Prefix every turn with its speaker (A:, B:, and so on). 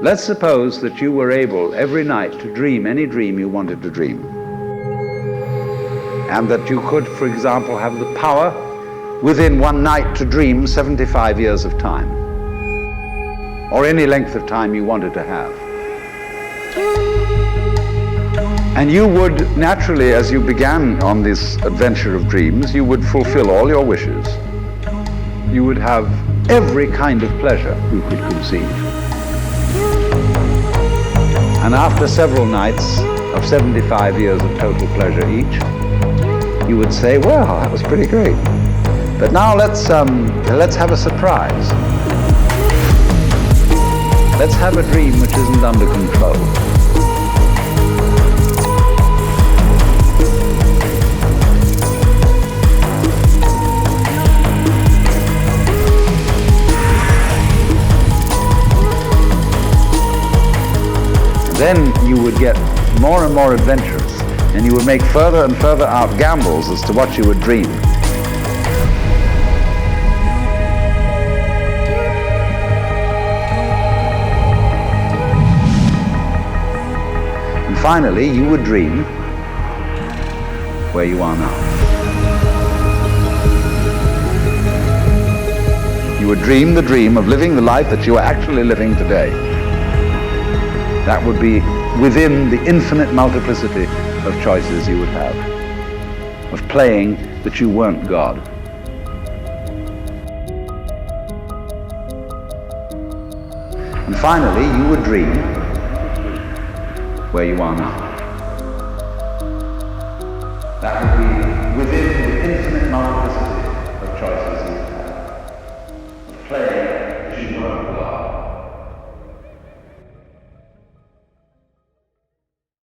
A: Let's suppose that you were able every night to dream any dream you wanted to dream. And that you could, for example, have the power within one night to dream 75 years of time, or any length of time you wanted to have. And you would naturally, as you began on this adventure of dreams, you would fulfill all your wishes. You would have every kind of pleasure you could conceive. And after several nights of 75 years of total pleasure each, you would say, well, that was pretty great. But now let's have a surprise. Let's have a dream which isn't under control. Then you would get more and more adventurous, and you would make further and further out gambles as to what you would dream. And finally, you would dream where you are now. You would dream the dream of living the life that you are actually living today. That would be within the infinite multiplicity of choices you would have, of playing that you weren't God. And finally, you would dream where you are now. That would be within the infinite multiplicity of choices you would have, of playing that you weren't God.